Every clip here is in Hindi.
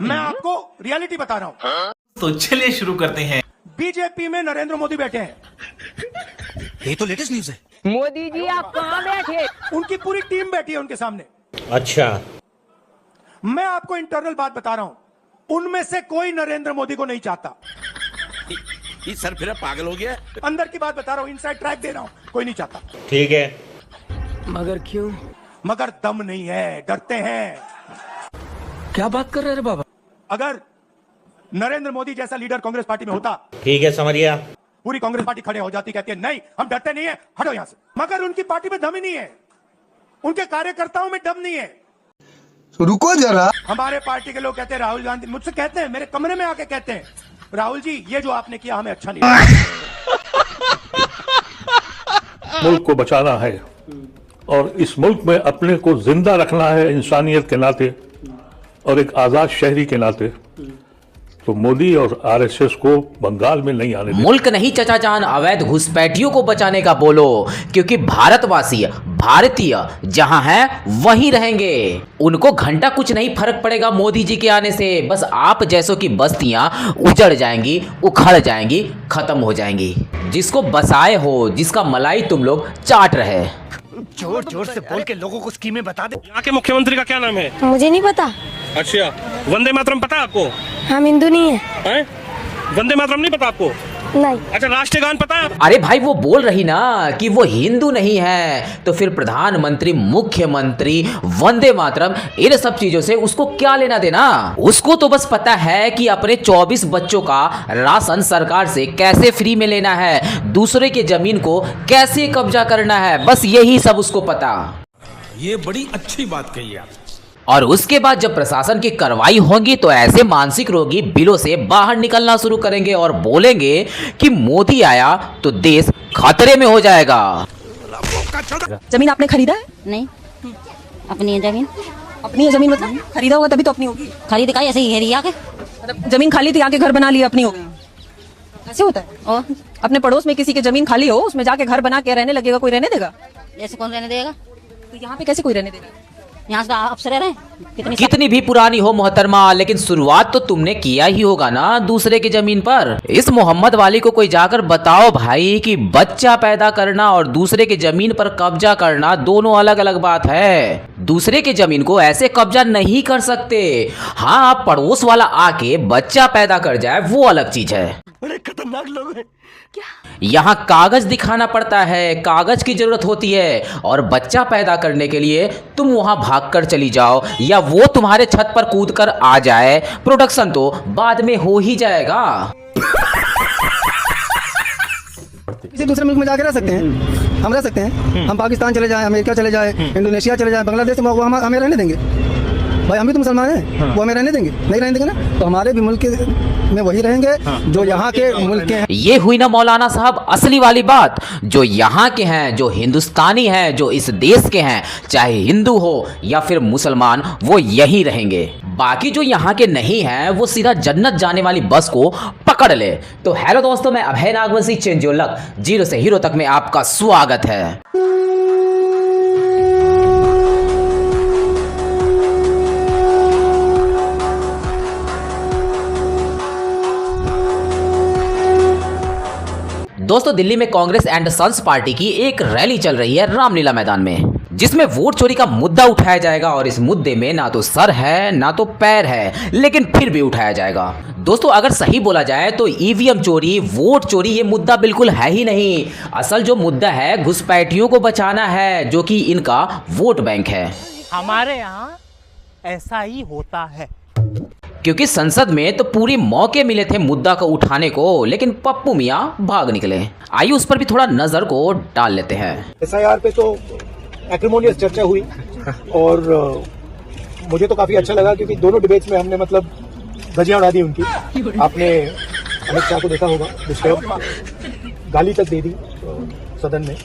मैं आपको रियलिटी बता रहा हूँ। तो चलिए शुरू करते हैं। बीजेपी में नरेंद्र मोदी बैठे हैं। ये तो लेटेस्ट न्यूज है। मोदी जी आप कहाँ बैठे? उनकी पूरी टीम बैठी है उनके सामने। अच्छा, मैं आपको इंटरनल बात बता रहा हूं, उनमें से कोई नरेंद्र मोदी को नहीं चाहता। ये सर फिर पागल हो गया। अंदर की बात बता रहा हूं, इनसाइड ट्रैक दे रहा हूं, कोई नहीं चाहता। ठीक है, मगर क्यों? मगर दम नहीं है, डरते हैं। क्या बात कर रहे हैं बाबा? अगर नरेंद्र मोदी जैसा लीडर कांग्रेस पार्टी में होता, ठीक है, समझ गया। पूरी कांग्रेस पार्टी खड़े हो जाती, कहती है नहीं हम डरते नहीं है, हटो यहां से। मगर उनकी पार्टी में दम ही नहीं है, उनके कार्यकर्ताओं में दम नहीं है। रुको जरा। हमारे पार्टी के लोग कहते हैं, राहुल गांधी मुझसे कहते हैं, मेरे कमरे में आके कहते हैं, राहुल जी ये जो आपने किया हमें अच्छा नहीं लगा। मुल्क को बचाना है और इस मुल्क में अपने को जिंदा रखना है इंसानियत के नाते और एक आजाद शहरी के नाते, तो मोदी और आरएसएस को बंगाल में नहीं आने देना। मुल्क नहीं चचा जान, अवैध घुसपैठियों को बचाने का बोलो, क्योंकि भारतवासी भारतीय जहां हैं वहीं रहेंगे। उनको घंटा कुछ नहीं फर्क पड़ेगा मोदी जी के आने से। बस आप जैसों की बस्तियां उजड़ जाएंगी, उखड़ जाएंगी, खत्म हो जाएंगी। जिसको बसाए हो, जिसका मलाई तुम लोग चाट रहे। जोर जोर से बोल के लोगों को स्कीमें बता दे। यहाँ के मुख्यमंत्री का क्या नाम है? मुझे नहीं पता। अच्छा, वंदे मातरम पता आपको? हम हिंदू नहीं है। वंदे मातरम नहीं पता आपको? नहीं। अच्छा, राष्ट्रीय गान पता है? अरे भाई वो बोल रही ना कि वो हिंदू नहीं है, तो फिर प्रधानमंत्री, मुख्यमंत्री, वंदे मातरम, इन सब चीजों से उसको क्या लेना देना? उसको तो बस पता है कि अपने 24 बच्चों का राशन सरकार से कैसे फ्री में लेना है, दूसरे के जमीन को कैसे कब्जा करना है, बस यही सब उसको पता। ये बड़ी अच्छी बात कही आप। और उसके बाद जब प्रशासन की कार्रवाई होगी तो ऐसे मानसिक रोगी बिलों से बाहर निकलना शुरू करेंगे और बोलेंगे कि मोदी आया तो देश खतरे में हो जाएगा। जमीन आपने खरीदा है? नहीं, अपनी है जमीन। अपनी है जमीन, मतलब खरीदा होगा तभी तो अपनी होगी। खरीद का ऐसे ही घेरी आके, मतलब जमीन खाली थी, आके घर बना लिया, अपनी हो गई। ऐसे होता है? और अपने पड़ोस में किसी की जमीन खाली हो, उसमें जाके घर बना के रहने लगेगा, कोई रहने देगा? ऐसे कौन रहने देगा? तो यहाँ पे कैसे कोई रहने देगा? यहाँ से अफसर रह रहे हैं। कितनी भी पुरानी हो मोहतरमा, लेकिन शुरुआत तो तुमने किया ही होगा ना दूसरे की जमीन पर। इस मोहम्मद वाली को कोई जाकर बताओ भाई कि बच्चा पैदा करना और दूसरे की जमीन पर कब्जा करना दोनों अलग अलग बात है। दूसरे की जमीन को ऐसे कब्जा नहीं कर सकते। हाँ, आप पड़ोस वाला आके बच्चा पैदा कर जाए वो अलग चीज है। बड़े खतरनाक लोग हैं। यहाँ कागज दिखाना पड़ता है, कागज की जरूरत होती है, और बच्चा पैदा करने के लिए तुम वहां भागकर चली जाओ या वो तुम्हारे छत पर कूदकर आ जाए, प्रोडक्शन तो बाद में हो ही जाएगा। किसी दूसरे मुल्क में जाके रह सकते हैं, हम रह सकते हैं। हम पाकिस्तान चले जाएं, अमेरिका चले जाएं, इंडोनेशिया चले जाएं, बांग्लादेश में, वो हमें रहने देंगे? भाई हम भी तो मुसलमान हैं, वो हमें रहने देंगे? नहीं रहने देंगे ना। तो हमारे भी मुल्क में वही रहेंगे जो यहाँ के मुल्क के हैं। ये हुई ना मौलाना साहब असली वाली बात। जो यहाँ के हैं, जो हिंदुस्तानी हैं, जो इस देश के हैं, चाहे हिंदू हो या फिर मुसलमान, वो यही रहेंगे। बाकी जो यहाँ के नहीं हैं वो सीधा जन्नत जाने वाली बस को पकड़ ले। तो हेलो दोस्तों, मैं Abhay Nagvanshi, change your luck, zero से हीरो तक में आपका स्वागत है। दोस्तों, दिल्ली में कांग्रेस एंड सन्स पार्टी की एक रैली चल रही है रामलीला मैदान में, जिसमें वोट चोरी का मुद्दा उठाया जाएगा। और इस मुद्दे में ना तो सर है ना तो पैर है, लेकिन फिर भी उठाया जाएगा। दोस्तों, अगर सही बोला जाए तो ईवीएम चोरी, वोट चोरी, ये मुद्दा बिल्कुल है ही नहीं। असल जो मुद्दा है घुसपैठियों को बचाना है, जो कि इनका वोट बैंक है। हमारे यहाँ ऐसा ही होता है, क्योंकि संसद में तो पूरी मौके मिले थे मुद्दा को उठाने को, लेकिन पप्पू मियां भाग निकले। आइए उस पर भी थोड़ा नजर को डाल लेते हैं। एसआईआर पे तो एक्रिमोनियस चर्चा हुई और मुझे तो काफी अच्छा लगा, क्योंकि दोनों डिबेट्स में हमने मतलब धज्जियां उड़ा दी उनकी। आपने अमित शाह को देखा होगा, डिस्टर्ब, गाली तक दे दी सदन में,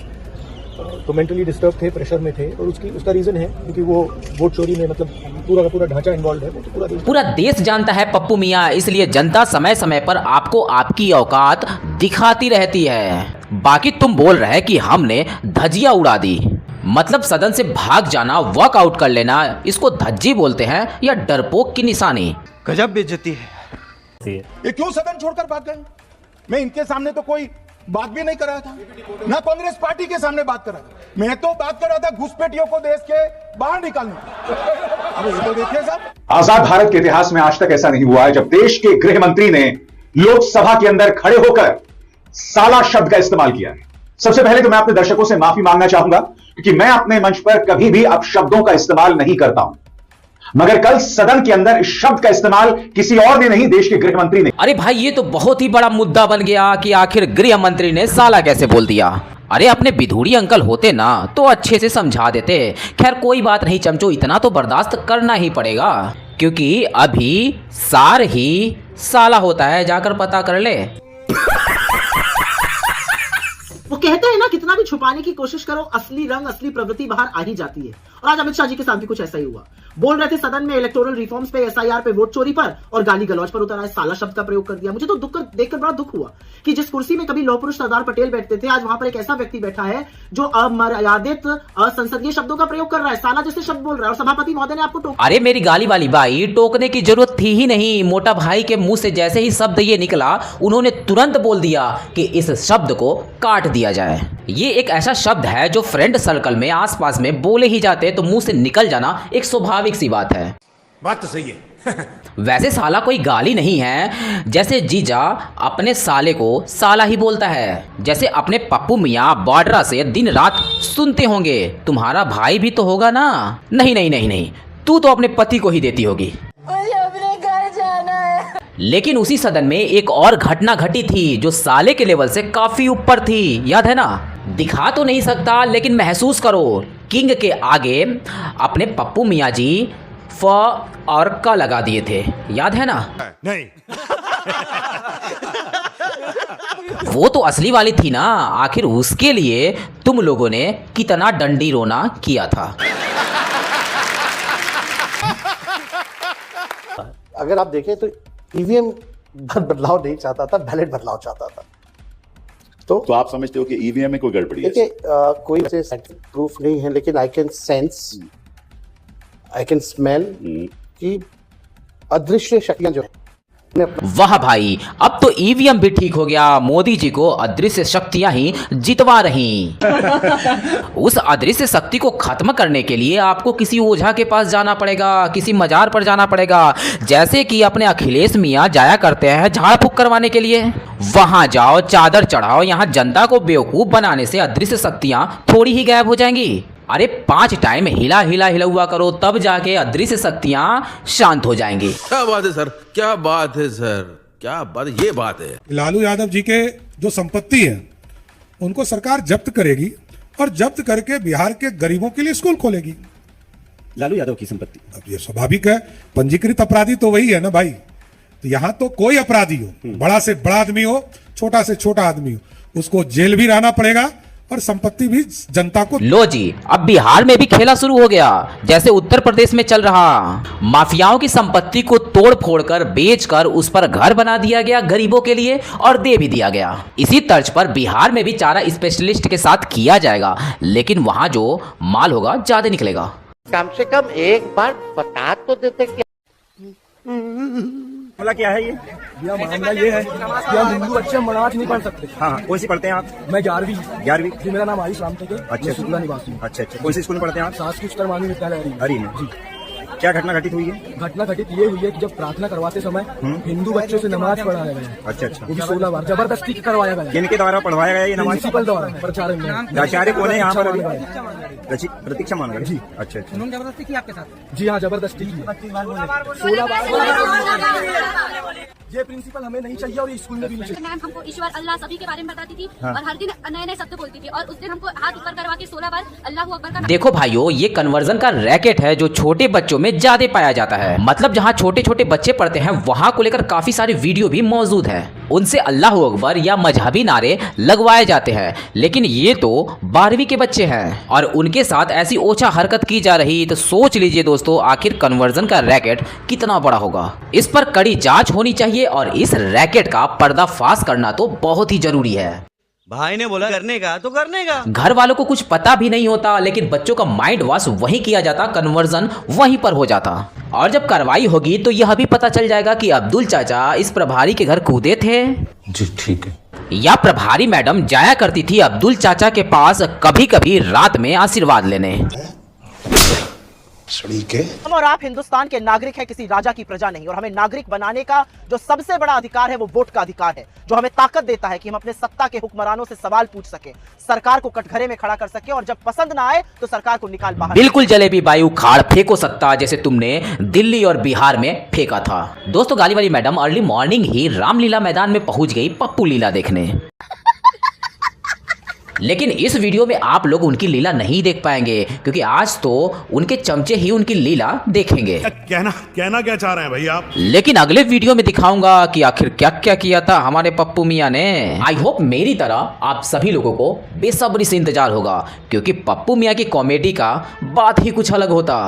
तो मेंटली डिस्टर्ब थे, प्रेशर में थे। और उसका रीजन है क्योंकि वो वोट चोरी में मतलब पूरा का पूरा ढांचा इन्वॉल्व है। तो पूरा देश जानता है पप्पू मियां, इसलिए जनता समय समय पर आपको आपकी औकात दिखाती रहती है। बाकी तुम बोल रहे कि हमने धज्जियां उड़ा दी, मतलब सदन से भाग जाना, वॉकआउट कर लेना, इसको धज्जी बोलते हैं या डरपोक की निशानी? गजब बेइज्जती है। ये क्यों सदन छोड़कर भाग गए? मैं इनके सामने तो कोई बात भी नहीं कर रहा था, ना कांग्रेस पार्टी के सामने बात कर रहा था। मैं तो बात कर रहा था घुसपैठियों को देश के बाहर निकालने। अब ये तो देखिए साहब, आजाद भारत के इतिहास में आज तक ऐसा नहीं हुआ है जब देश के गृह मंत्री ने लोकसभा के अंदर खड़े होकर साला शब्द का इस्तेमाल किया है। सबसे पहले तो मैं अपने दर्शकों से माफी मांगना चाहूंगा क्योंकि मैं अपने मंच पर कभी भी अपशब्दों का इस्तेमाल नहीं करता हूं, मगर कल सदन के अंदर इस शब्द का इस्तेमाल किसी और ने नहीं, देश के गृह मंत्री ने। अरे भाई ये तो बहुत ही बड़ा मुद्दा बन गया कि आखिर गृह मंत्री ने साला कैसे बोल दिया। अरे अपने बिधूड़ी अंकल होते ना तो अच्छे से समझा देते। खैर कोई बात नहीं चमचो, इतना तो बर्दाश्त करना ही पड़ेगा क्योंकि अभी सार ही साला होता है, जाकर पता कर ले। वो कहते हैं ना कितना भी छुपाने की कोशिश करो असली रंग असली प्रवृत्ति बाहर आ ही जाती है। और आज अमित शाह जी के साथ भी कुछ ऐसा ही हुआ। बोल रहे थे सदन में इलेक्टोरल रिफॉर्म्स पे, एसआईआर पे, वोट चोरी पर, और गाली गलौज पर उतर आए, साला शब्द का प्रयोग कर दिया। मुझे तो देखकर बड़ा दुख हुआ कि जिस कुर्सी में कभी लौह पुरुष सरदार पटेल बैठते थे, आज वहां पर एक ऐसा व्यक्ति बैठा है जो अमर्यादित असंसदीय शब्दों का प्रयोग कर रहा है, साला जैसे शब्द बोल रहा है। और सभापति महोदय ने आपको टोका। अरे मेरी गाली वाली बाई, टोकने की जरूरत थी ही नहीं। मोटा भाई के मुंह से जैसे ही शब्द ये निकला, उन्होंने तुरंत बोल दिया कि इस शब्द को काट दिया जाए। ये एक ऐसा शब्द है जो फ्रेंड सर्कल में आसपास में बोले ही जाते तो मुंह से निकल जाना एक स्वाभाविक सी बात है। बात तो सही है। वैसे साला कोई गाली नहीं है, जैसे जीजा अपने साले को साला ही बोलता है। जैसे अपने पप्पू मियाँ बॉर्डरा से दिन रात सुनते होंगे, तुम्हारा भाई भी तो होगा ना? नहीं नहीं नहीं नहीं, तू तो अपने पति को ही देती होगी। मुझे अपने घर जाना है। लेकिन उसी सदन में एक और घटना घटी थी जो साले के लेवल से काफी ऊपर थी, याद है ना? दिखा तो नहीं सकता लेकिन महसूस करो। किंग के आगे अपने पप्पू मियाँ जी फ और क लगा दिए थे, याद है ना? नहीं। वो तो असली वाली थी ना। आखिर उसके लिए तुम लोगों ने कितना डंडी रोना किया था। अगर आप देखें तो ईवीएम बदलाव नहीं चाहता था, बैलेट बदलाव चाहता था। तो आप समझते हो कि ईवीएम में कोई गड़बड़ी है? देखिए कोई ऐसे साइंटिफिक प्रूफ नहीं है, लेकिन I can sense, I can smell कि अदृश्य शक्तियां जो है। वाह भाई, अब तो ईवीएम भी ठीक हो गया। मोदी जी को अदृश्य शक्तियां ही जितवा रही। उस अदृश्य शक्ति को खत्म करने के लिए आपको किसी ओझा के पास जाना पड़ेगा, किसी मजार पर जाना पड़ेगा, जैसे कि अपने अखिलेश मियाँ जाया करते हैं झाड़ फूक करवाने के लिए। वहां जाओ, चादर चढ़ाओ। यहाँ जनता को बेवकूफ बनाने से अदृश्य शक्तियां थोड़ी ही गायब हो जाएंगी। अरे 5 टाइम हिला करो, तब जाके अदृश्य शक्तियां शांत हो जाएंगी। क्या बात है सर, क्या बात है सर, क्या बात है, ये बात है। लालू यादव जी के जो संपत्ति है उनको सरकार जब्त करेगी और जब्त करके बिहार के गरीबों के लिए स्कूल खोलेगी। लालू यादव की संपत्ति, अब ये स्वाभाविक है, पंजीकृत अपराधी तो वही है ना भाई। तो यहाँ तो कोई अपराधी हो, बड़ा से बड़ा आदमी हो, छोटा से छोटा आदमी हो, उसको जेल भी रहना पड़ेगा और संपत्ति भी जनता को। लो जी, अब बिहार में भी खेला शुरू हो गया, जैसे उत्तर प्रदेश में चल रहा। माफियाओं की संपत्ति को तोड़ फोड़ कर, बेच कर उस पर घर बना दिया गया गरीबों के लिए और दे भी दिया गया। इसी तर्ज पर बिहार में भी चारा स्पेशलिस्ट के साथ किया जाएगा, लेकिन वहां जो माल होगा ज्यादा निकलेगा। कम से कम एक बार बता तो देते क्या मामला क्या है? ये मामला ये है कि हम हिंदू बच्चे नमाज नहीं पढ़ सकते। हाँ, कौन सी पढ़ते हैं आप? मैं 11वीं। जी, मेरा नाम आयुष राम थे। अच्छा, शुक्ला निवासी। अच्छा, कौन सी स्कूल में पढ़ते हैं आप? संस्कृत मानवीय विद्यालय हरी में। जी, क्या घटना घटित हुई है? घटना घटित ये हुई है कि जब प्रार्थना करवाते समय हिंदू बच्चों से नमाज पढ़ाया गया। अच्छा, वो भी 16 बार जबरदस्ती करवाया गया। किनके द्वारा पढ़वाया गया ये नमाज? प्रिंसिपल द्वारा, प्रचारक। आचार्य कौन है यहाँ पर? प्रतीक्षा मानकर। जी, अच्छा। उन्होंने जबरदस्ती की आपके साथ? जी हाँ, जबरदस्ती की। 16 बार। ये प्रिंसिपल हमें नहीं चाहिए और स्कूल में भी नहीं चाहिए। मैम हमको ईश्वर अल्लाह सभी के बारे में बताती थी और हर दिन नए नए शब्द बोलती थी और उस दिन हमको हाथ ऊपर करवा के 16 बार अल्लाहू अकबर का। देखो भाइयों, ये कन्वर्जन का रैकेट है जो छोटे बच्चों में ज्यादा पाया जाता है। मतलब जहाँ छोटे छोटे बच्चे पढ़ते हैं वहाँ को लेकर काफी सारे वीडियो भी मौजूद है। उनसे अल्लाहू अकबर या मजहबी नारे लगवाए जाते हैं, लेकिन ये तो 12वीं के बच्चे हैं और उनके साथ ऐसी ओछा हरकत की जा रही। तो सोच लीजिए दोस्तों, आखिर कन्वर्जन का रैकेट कितना बड़ा होगा। इस पर कड़ी जांच होनी चाहिए और इस रैकेट का पर्दाफाश करना तो बहुत ही जरूरी है। भाई ने बोला करने का तो करने का। घर वालों को कुछ पता भी नहीं होता, लेकिन बच्चों का माइंड वॉश वहीं किया जाता, कन्वर्जन वहीं पर हो जाता। और जब कार्रवाई होगी तो यह भी पता चल जाएगा कि अब्दुल चाचा इस प्रभारी के घर कूदे थे जी ठीक है। या प्रभारी मैडम जाया करती थी अब्दुल चाचा के पास कभी कभी रात में आशीर्वाद लेने। हम और आप हिंदुस्तान के नागरिक हैं, किसी राजा की प्रजा नहीं। और हमें नागरिक बनाने का जो सबसे बड़ा अधिकार है वो वोट का अधिकार है, जो हमें ताकत देता है कि हम अपने सत्ता के हुक्मरानों से सवाल पूछ सके, सरकार को कटघरे में खड़ा कर सके, और जब पसंद ना आए तो सरकार को निकाल बाहर। बिल्कुल जलेबी बाई उखाड़ फेंको सत्ता, जैसे तुमने दिल्ली और बिहार में फेंका था। दोस्तों गाली वाली मैडम अर्ली मॉर्निंग ही रामलीला मैदान में पहुंच गई पप्पू लीला देखने। लेकिन इस वीडियो में आप लोग उनकी लीला नहीं देख पाएंगे, क्योंकि आज तो उनके चमचे ही उनकी लीला देखेंगे। कहना क्या चाह रहे हैं भाई आप? लेकिन अगले वीडियो में दिखाऊंगा कि आखिर क्या क्या किया था हमारे पप्पू मियां ने। आई होप मेरी तरह आप सभी लोगों को बेसब्री से इंतजार होगा, क्योंकि पप्पू मियां की कॉमेडी का बात ही कुछ अलग होता।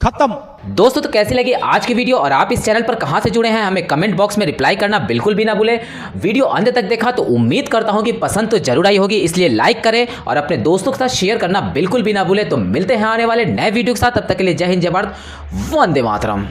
खत्म। दोस्तों तो कैसी लगी आज की वीडियो, और आप इस चैनल पर कहां से जुड़े हैं हमें कमेंट बॉक्स में रिप्लाई करना बिल्कुल भी ना भूलें। वीडियो अंत तक देखा तो उम्मीद करता हूं कि पसंद तो जरूर आई होगी, इसलिए लाइक करें और अपने दोस्तों के साथ शेयर करना बिल्कुल भी ना भूलें। तो मिलते हैं आने वाले नए वीडियो के साथ, तब तक के लिए जय हिंद जय भारत, वंदे मातरम।